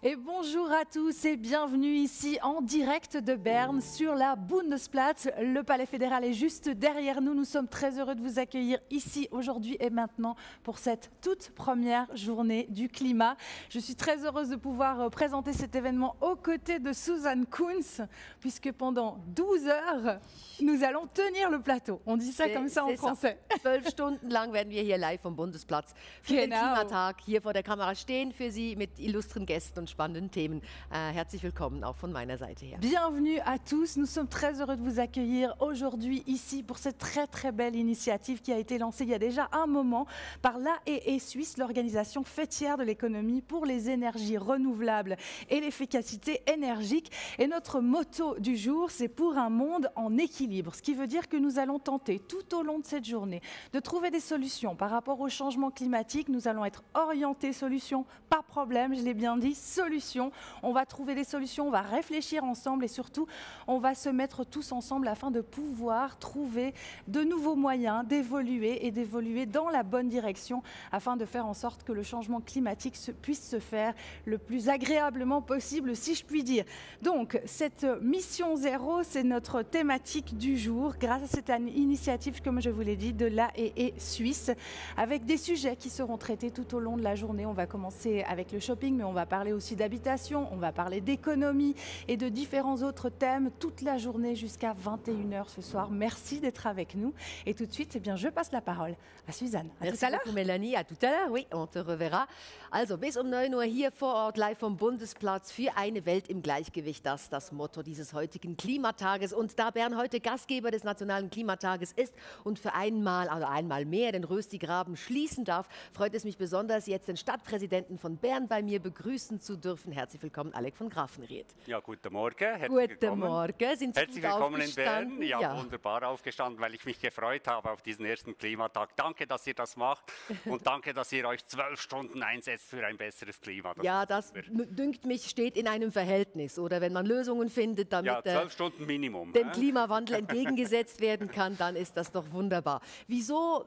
Et bonjour à tous et bienvenue ici en direct de Berne sur la Bundesplatz. Le Palais fédéral est juste derrière nous. Nous sommes très heureux de vous accueillir ici aujourd'hui et maintenant pour cette toute première journée du climat. Je suis très heureuse de pouvoir présenter cet événement aux côtés de Susan Kunz puisque pendant 12 heures, nous allons tenir le plateau. On dit ça comme ça en français. 12 Stunden lang werden wir hier live vom Bundesplatz für den Klimatag hier vor der Kamera stehen für Sie mit illustren Gästen und spannenden Themen. Herzlich willkommen auch von meiner Seite her. Bienvenue à tous. Nous sommes très heureux de vous accueillir aujourd'hui ici pour cette très belle initiative qui a été lancée il y a déjà un moment par l'AEE Suisse, l'organisation fêtière de l'économie pour les énergies renouvelables et l'efficacité énergique. Et notre motto du jour, c'est pour un monde en équilibre. Ce qui veut dire que nous allons tenter tout au long de cette journée de trouver des solutions par rapport au changement climatique. Nous allons être orientés solutions, pas problème, je l'ai bien dit, solutions. On va trouver des solutions, on va réfléchir ensemble et surtout, on va se mettre tous ensemble afin de pouvoir trouver de nouveaux moyens d'évoluer et d'évoluer dans la bonne direction afin de faire en sorte que le changement climatique puisse se faire le plus agréablement possible, si je puis dire. Donc, cette mission zéro, c'est notre thématique du jour grâce à cette initiative, comme je vous l'ai dit, de l'AEE Suisse avec des sujets qui seront traités tout au long de la journée. On va commencer avec le shopping, mais on va parler aussi d'habitation, on va parler d'économie et de différents autres thèmes toute la journée jusqu'à 21h ce soir. Merci d'être avec nous. Et tout de suite, eh bien, je passe la parole à Suzanne. À Merci tout à l'heure. beaucoup, Melanie. À tout à l'heure. Oui, on te reverra. Also bis um 9 Uhr hier vor Ort live vom Bundesplatz für eine Welt im Gleichgewicht. Das ist das Motto dieses heutigen Klimatages. Und da Bern heute Gastgeber des Nationalen Klimatages ist und für einmal mehr den Rösti-Graben schließen darf, freut es mich besonders, jetzt den Stadtpräsidenten von Bern bei mir begrüßen zu dürfen. Herzlich willkommen, Alec von Grafenried. Ja, guten Morgen. Guten Morgen. Sind Sie Herzlich gut willkommen in aufgestanden? Bern. Ja, wunderbar aufgestanden, weil ich mich gefreut habe auf diesen ersten Klimatag. Danke, dass ihr das macht und danke, dass ihr euch 12 Stunden einsetzt für ein besseres Klima. Das dünkt mich, steht in einem Verhältnis. Oder wenn man Lösungen findet, damit ja, 12 Stunden Minimum, dem Klimawandel entgegengesetzt werden kann, dann ist das doch wunderbar. Wieso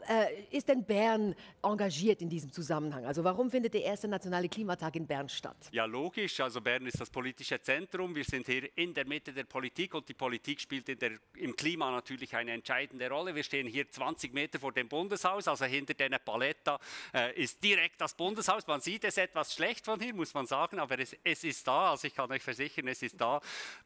ist denn Bern engagiert in diesem Zusammenhang? Also warum findet der erste Nationale Klimatag in Bern statt? Ja, logisch. Also Bern ist das politische Zentrum. Wir sind hier in der Mitte der Politik und die Politik spielt im Klima natürlich eine entscheidende Rolle. Wir stehen hier 20 Meter vor dem Bundeshaus, also hinter der Paletta ist direkt das Bundeshaus. Man sieht es etwas schlecht von hier, muss man sagen, aber es ist da. Also ich kann euch versichern, es ist da.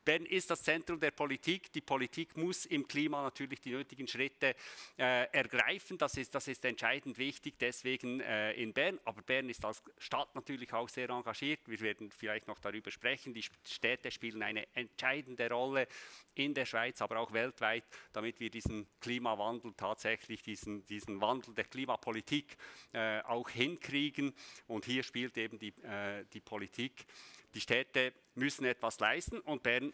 Bern ist das Zentrum der Politik. Die Politik muss im Klima natürlich die nötigen Schritte ergreifen. Das ist entscheidend wichtig, deswegen in Bern. Aber Bern ist als Stadt natürlich auch sehr engagiert. Wir werden vielleicht noch darüber sprechen. Die Städte spielen eine entscheidende Rolle in der Schweiz, aber auch weltweit, damit wir diesen Klimawandel tatsächlich, diesen Wandel der Klimapolitik auch hinkriegen. Und hier spielt eben die Politik. Die Städte müssen etwas leisten und Bern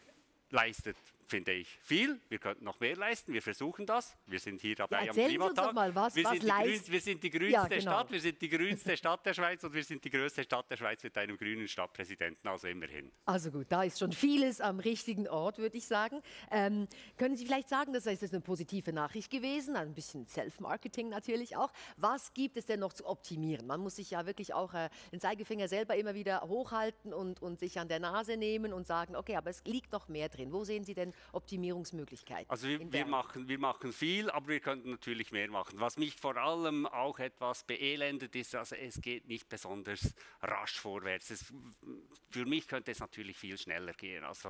leistet, finde ich, viel. Wir könnten noch mehr leisten. Wir versuchen das. Wir sind hier dabei am Klimatag. Sie uns doch mal, was wir sind die grünste Stadt. Wir sind die grünste Stadt der Schweiz und wir sind die größte Stadt der Schweiz mit einem grünen Stadtpräsidenten. Also immerhin. Also gut, da ist schon vieles am richtigen Ort, würde ich sagen. Können Sie vielleicht sagen, das ist eine positive Nachricht gewesen, ein bisschen Self-Marketing natürlich auch. Was gibt es denn noch zu optimieren? Man muss sich ja wirklich auch den Zeigefinger selber immer wieder hochhalten und sich an der Nase nehmen und sagen, okay, aber es liegt noch mehr drin. Wo sehen Sie denn Optimierungsmöglichkeiten? Also wir machen viel, aber wir könnten natürlich mehr machen. Was mich vor allem auch etwas beelendet ist, also es geht nicht besonders rasch vorwärts. Für mich könnte es natürlich viel schneller gehen. Also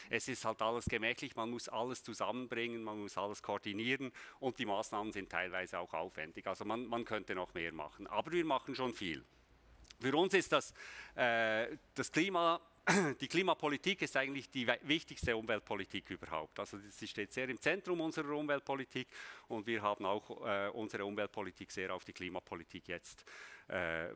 es ist halt alles gemächlich, man muss alles zusammenbringen, man muss alles koordinieren und die Maßnahmen sind teilweise auch aufwendig. Also man könnte noch mehr machen, aber wir machen schon viel. Für uns ist das Klima. Die Klimapolitik ist eigentlich die wichtigste Umweltpolitik überhaupt. Also sie steht sehr im Zentrum unserer Umweltpolitik und wir haben auch unsere Umweltpolitik sehr auf die Klimapolitik jetzt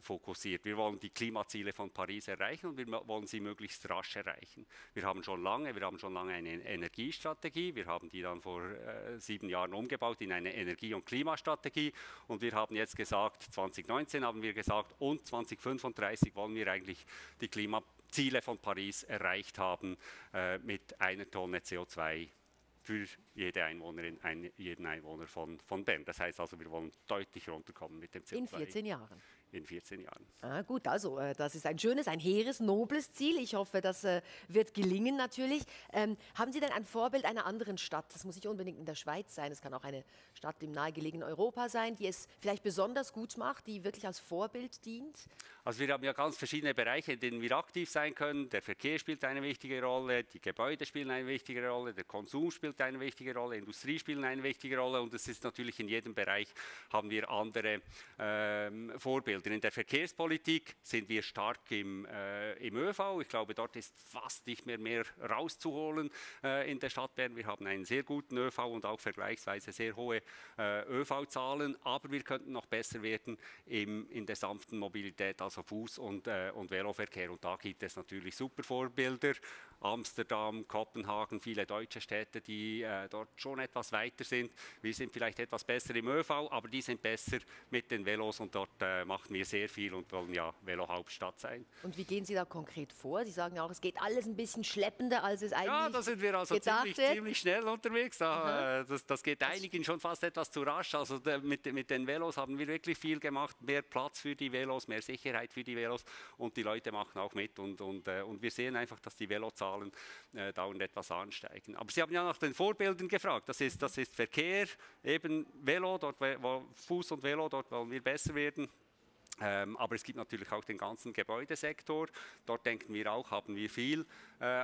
fokussiert. Wir wollen die Klimaziele von Paris erreichen und wir wollen sie möglichst rasch erreichen. Wir haben schon lange eine Energiestrategie. Wir haben die dann vor 7 Jahren umgebaut in eine Energie- und Klimastrategie und wir haben jetzt gesagt, 2019 haben wir gesagt und 2035 wollen wir eigentlich die Klimaziele von Paris erreicht haben mit 1 Tonne CO2 für jede Einwohnerin, jeden Einwohner von Bern. Das heißt also, wir wollen deutlich runterkommen mit dem CO2. In 14 Jahren. in 14 Jahren. Ah, gut, also das ist ein schönes, ein hehres, nobles Ziel. Ich hoffe, das wird gelingen natürlich. Haben Sie denn ein Vorbild einer anderen Stadt? Das muss nicht unbedingt in der Schweiz sein, es kann auch eine Stadt im nahegelegenen Europa sein, die es vielleicht besonders gut macht, die wirklich als Vorbild dient? Also wir haben ja ganz verschiedene Bereiche, in denen wir aktiv sein können. Der Verkehr spielt eine wichtige Rolle, die Gebäude spielen eine wichtige Rolle, der Konsum spielt eine wichtige Rolle, Industrie spielt eine wichtige Rolle und es ist natürlich in jedem Bereich haben wir andere Vorbilder. In der Verkehrspolitik sind wir stark im ÖV. Ich glaube, dort ist fast nicht mehr rauszuholen in der Stadt Bern. Wir haben einen sehr guten ÖV und auch vergleichsweise sehr hohe ÖV-Zahlen, aber wir könnten noch besser werden in der sanften Mobilität, also Fuß- und Veloverkehr. Und da gibt es natürlich super Vorbilder. Amsterdam, Kopenhagen, viele deutsche Städte, die dort schon etwas weiter sind. Wir sind vielleicht etwas besser im ÖV, aber die sind besser mit den Velos und dort machen wir sehr viel und wollen ja Velo-Hauptstadt sein. Und wie gehen Sie da konkret vor? Sie sagen ja auch, es geht alles ein bisschen schleppender, als es eigentlich Ja, da sind wir also ziemlich schnell unterwegs. Das geht einigen schon fast etwas zu rasch. Also mit den Velos haben wir wirklich viel gemacht. Mehr Platz für die Velos, mehr Sicherheit für die Velos und die Leute machen auch mit. Und wir sehen einfach, dass die Velozahlen dauernd etwas ansteigen. Aber Sie haben ja nach den Vorbildern gefragt. Das ist Verkehr, eben Velo, dort Fuß und Velo, dort wollen wir besser werden. Aber es gibt natürlich auch den ganzen Gebäudesektor. Dort denken wir auch, haben wir viel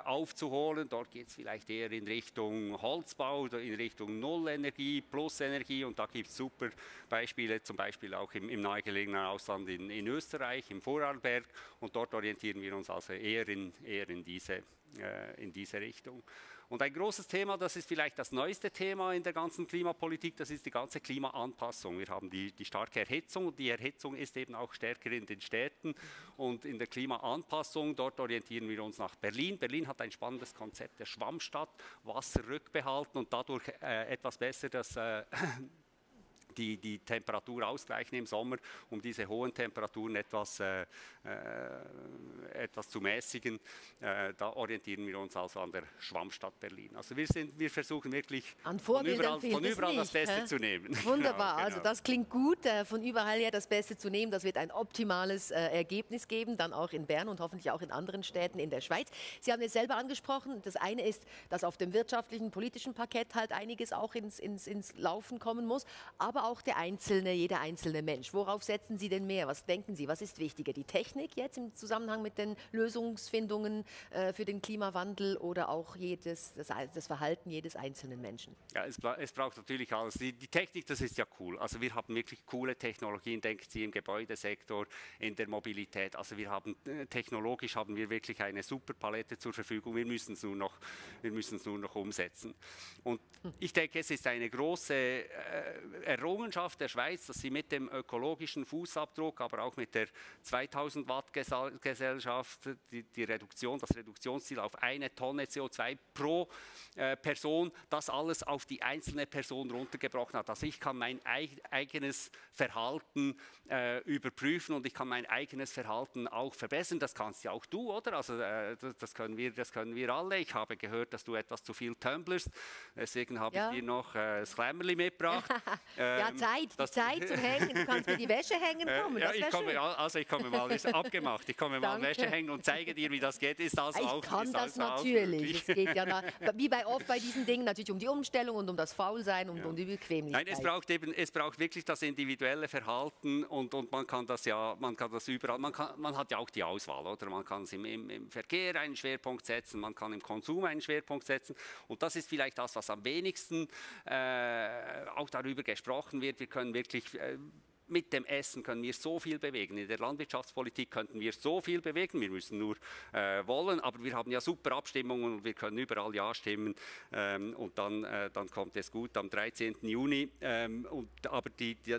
aufzuholen. Dort geht es vielleicht eher in Richtung Holzbau oder in Richtung Nullenergie, Plusenergie. Und da gibt es super Beispiele, zum Beispiel auch im nahegelegenen Ausland in Österreich, im Vorarlberg. Und dort orientieren wir uns also eher in diese Richtung. Und ein großes Thema, das ist vielleicht das neueste Thema in der ganzen Klimapolitik, das ist die ganze Klimaanpassung. Wir haben die starke Erhitzung und die Erhitzung ist eben auch stärker in den Städten und in der Klimaanpassung, dort orientieren wir uns nach Berlin. Berlin hat ein spannendes Konzept der Schwammstadt, Wasser rückbehalten und dadurch etwas besser die Temperatur ausgleichen im Sommer, um diese hohen Temperaturen etwas zu mäßigen. Da orientieren wir uns also an der Schwammstadt Berlin. Also wir versuchen wirklich von überall das Beste zu nehmen. Wunderbar, genau. Also das klingt gut, von überall her das Beste zu nehmen. Das wird ein optimales Ergebnis geben, dann auch in Bern und hoffentlich auch in anderen Städten in der Schweiz. Sie haben es selber angesprochen, das eine ist, dass auf dem wirtschaftlichen, politischen Parkett halt einiges auch ins Laufen kommen muss, aber auch jeder einzelne Mensch. Worauf setzen Sie denn mehr? Was denken Sie? Was ist wichtiger? Die Technik jetzt im Zusammenhang mit den Lösungsfindungen für den Klimawandel oder auch das Verhalten jedes einzelnen Menschen? Ja, es braucht natürlich alles. Die Technik, das ist ja cool. Also wir haben wirklich coole Technologien, denken Sie im Gebäudesektor, in der Mobilität. Also technologisch haben wir wirklich eine super Palette zur Verfügung. Wir müssen es nur noch umsetzen. Und ich denke, es ist eine große Errungenschaft der Schweiz, dass sie mit dem ökologischen Fußabdruck, aber auch mit der 2000 Watt Gesellschaft das Reduktionsziel auf 1 Tonne CO2 pro Person, das alles auf die einzelne Person runtergebrochen hat. Also ich kann mein eigenes Verhalten überprüfen und ich kann mein eigenes Verhalten auch verbessern. Das kannst ja auch du, oder? Also das können wir alle. Ich habe gehört, dass du etwas zu viel tumblest. Deswegen habe ich dir noch das Klemmerli mitgebracht. Ja, die Zeit zum Hängen. Du kannst mir die Wäsche hängen kommen. Ja, ich komme mal, ist abgemacht. Ich komme mal Wäsche hängen und zeige dir, wie das geht. Ist das ich auch? Kann das natürlich. Es geht ja wie oft bei diesen Dingen natürlich um die Umstellung und um das Faulsein und um die Bequemlichkeit. Nein, es braucht wirklich das individuelle Verhalten und man kann das überall. Man hat ja auch die Auswahl, oder? Man kann im Verkehr einen Schwerpunkt setzen, man kann im Konsum einen Schwerpunkt setzen und das ist vielleicht das, was am wenigsten auch darüber gesprochen wird. Wir können wirklich mit dem Essen können wir so viel bewegen. In der Landwirtschaftspolitik könnten wir so viel bewegen. Wir müssen nur wollen, aber wir haben ja super Abstimmungen und wir können überall Ja stimmen und dann kommt es gut am 13. Juni. Aber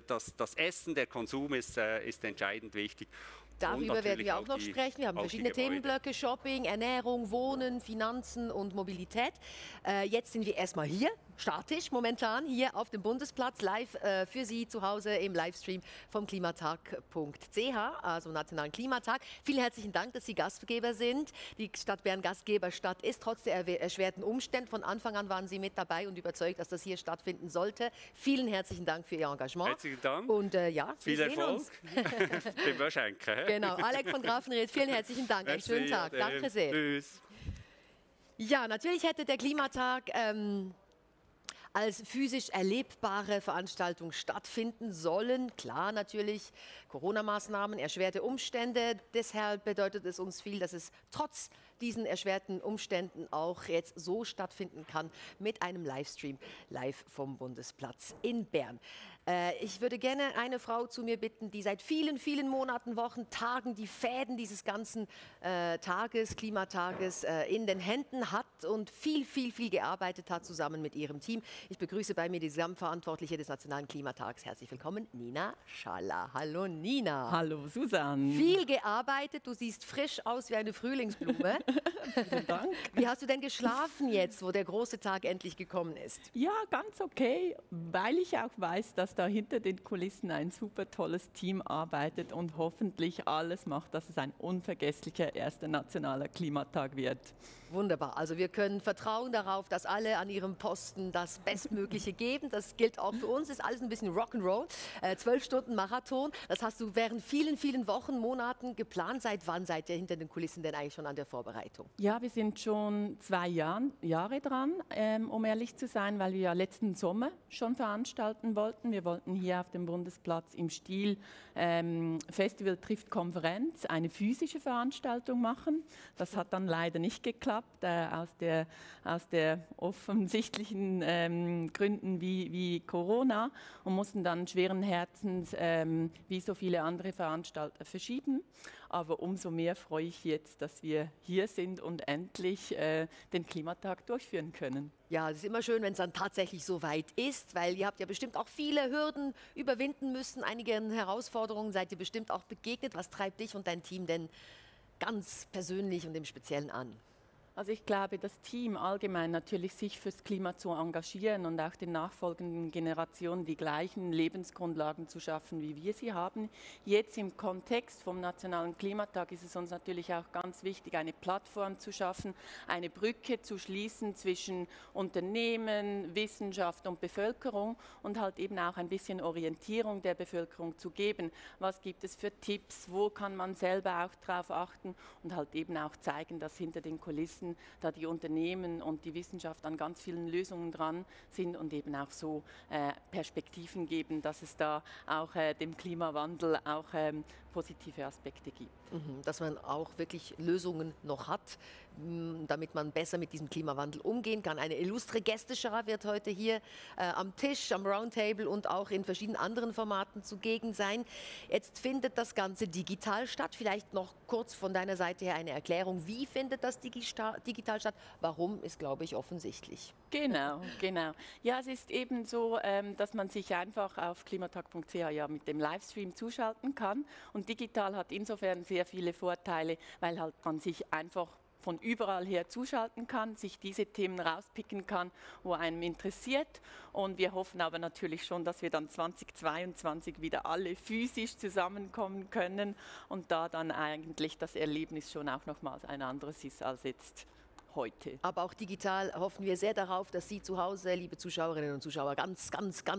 das Essen, der Konsum ist entscheidend wichtig. Darüber werden wir auch noch sprechen. Wir haben verschiedene Themenblöcke, Shopping, Ernährung, Wohnen, Finanzen und Mobilität. Jetzt sind wir erstmal hier statisch momentan hier auf dem Bundesplatz, live für Sie zu Hause im Livestream vom klimatag.ch, also Nationalen Klimatag. Vielen herzlichen Dank, dass Sie Gastgeber sind. Die Stadt Bern Gastgeberstadt ist trotz der erschwerten Umstände. Von Anfang an waren Sie mit dabei und überzeugt, dass das hier stattfinden sollte. Vielen herzlichen Dank für Ihr Engagement. Herzlichen Dank. Und ja, viel Erfolg. Dem Verschenken. Genau, Alec von Grafenried, vielen herzlichen Dank. Einen schönen Tag. Danke sehr. Tschüss. Ja, natürlich hätte der Klimatag als physisch erlebbare Veranstaltung stattfinden sollen. Klar, natürlich, Corona-Maßnahmen, erschwerte Umstände. Deshalb bedeutet es uns viel, dass es trotz diesen erschwerten Umständen auch jetzt so stattfinden kann mit einem Livestream live vom Bundesplatz in Bern. Ich würde gerne eine Frau zu mir bitten, die seit vielen, vielen Monaten, Wochen, Tagen die Fäden dieses ganzen Klimatages in den Händen hat und viel gearbeitet hat zusammen mit ihrem Team. Ich begrüße bei mir die Gesamtverantwortliche des Nationalen Klimatags. Herzlich willkommen, Nina Schaller. Hallo Nina. Hallo Susanne. Viel gearbeitet, du siehst frisch aus wie eine Frühlingsblume. Vielen Dank. Wie hast du denn geschlafen jetzt, wo der große Tag endlich gekommen ist? Ja, ganz okay, weil ich auch weiß, dass da hinter den Kulissen ein super tolles Team arbeitet und hoffentlich alles macht, dass es ein unvergesslicher erster nationaler Klimatag wird. Wunderbar. Also wir können vertrauen darauf, dass alle an ihrem Posten das Bestmögliche geben. Das gilt auch für uns. Ist alles ein bisschen Rock'n'Roll. 12 Stunden Marathon. Das hast du während vielen Wochen, Monaten geplant. Seit wann seid ihr hinter den Kulissen denn eigentlich schon an der Vorbereitung? Ja, wir sind schon 2 Jahre dran, um ehrlich zu sein, weil wir ja letzten Sommer schon veranstalten wollten. Wir wollten hier auf dem Bundesplatz im Stil Festival trifft Konferenz eine physische Veranstaltung machen. Das hat dann leider nicht geklappt. Aus der offensichtlichen Gründen wie Corona und mussten dann schweren Herzens wie so viele andere Veranstalter verschieben. Aber umso mehr freue ich jetzt, dass wir hier sind und endlich den Klimatag durchführen können. Ja, es ist immer schön, wenn es dann tatsächlich so weit ist, weil ihr habt ja bestimmt auch viele Hürden überwinden müssen, einigen Herausforderungen seid ihr bestimmt auch begegnet. Was treibt dich und dein Team denn ganz persönlich und im Speziellen an? Also ich glaube, das Team allgemein natürlich sich fürs Klima zu engagieren und auch den nachfolgenden Generationen die gleichen Lebensgrundlagen zu schaffen, wie wir sie haben. Jetzt im Kontext vom Nationalen Klimatag ist es uns natürlich auch ganz wichtig, eine Plattform zu schaffen, eine Brücke zu schließen zwischen Unternehmen, Wissenschaft und Bevölkerung und halt eben auch ein bisschen Orientierung der Bevölkerung zu geben. Was gibt es für Tipps, wo kann man selber auch drauf achten und halt eben auch zeigen, dass hinter den Kulissen da die Unternehmen und die Wissenschaft an ganz vielen Lösungen dran sind und eben auch so Perspektiven geben, dass es da auch dem Klimawandel auch positive Aspekte gibt. Dass man auch wirklich Lösungen noch hat, damit man besser mit diesem Klimawandel umgehen kann. Eine illustre Gästeschar wird heute hier am Tisch, am Roundtable und auch in verschiedenen anderen Formaten zugegen sein. Jetzt findet das Ganze digital statt. Vielleicht noch kurz von deiner Seite her eine Erklärung. Wie findet das digital statt? Warum ist, glaube ich, offensichtlich. Genau. Ja, es ist eben so, dass man sich einfach auf klimatag.ch ja mit dem Livestream zuschalten kann. Und digital hat insofern sehr viele Vorteile, weil halt man sich einfach von überall her zuschalten kann, sich diese Themen rauspicken kann, wo einem interessiert. Und wir hoffen aber natürlich schon, dass wir dann 2022 wieder alle physisch zusammenkommen können und da dann eigentlich das Erlebnis schon auch nochmals ein anderes ist als jetzt heute. Aber auch digital hoffen wir sehr darauf, dass Sie zu Hause, liebe Zuschauerinnen und Zuschauer, ganz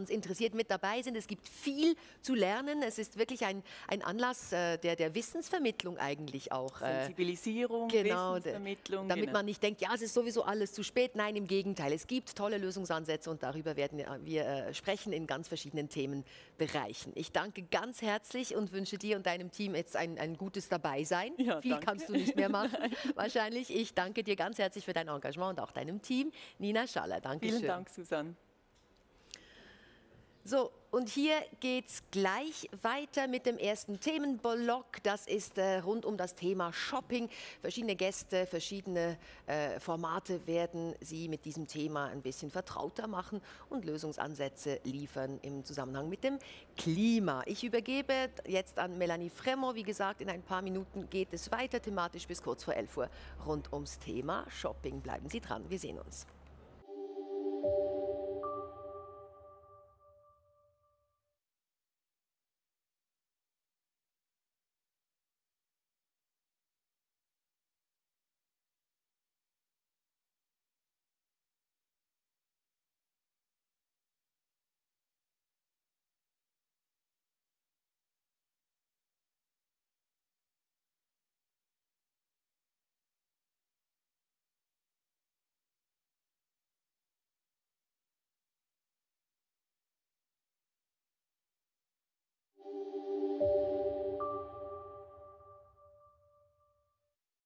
interessiert mit dabei sind. Es gibt viel zu lernen. Es ist wirklich ein Anlass der Wissensvermittlung eigentlich auch. Sensibilisierung, genau, Wissensvermittlung. Damit man nicht denkt, ja, es ist sowieso alles zu spät. Nein, im Gegenteil. Es gibt tolle Lösungsansätze und darüber werden wir sprechen in ganz verschiedenen Themenbereichen. Ich danke ganz herzlich und wünsche dir und deinem Team jetzt ein gutes Dabeisein. Ja, viel kannst du nicht mehr machen, wahrscheinlich. Ich danke dir ganz herzlich für dein Engagement und auch deinem Team. Nina Schaller, danke schön. Vielen Dank, Susanne. So, und hier geht es gleich weiter mit dem ersten Themenblock. Das ist rund um das Thema Shopping. Verschiedene Gäste, verschiedene Formate werden Sie mit diesem Thema ein bisschen vertrauter machen und Lösungsansätze liefern im Zusammenhang mit dem Klima. Ich übergebe jetzt an Melanie Fremont. Wie gesagt, in ein paar Minuten geht es weiter, thematisch bis kurz vor 11 Uhr rund ums Thema Shopping. Bleiben Sie dran, wir sehen uns.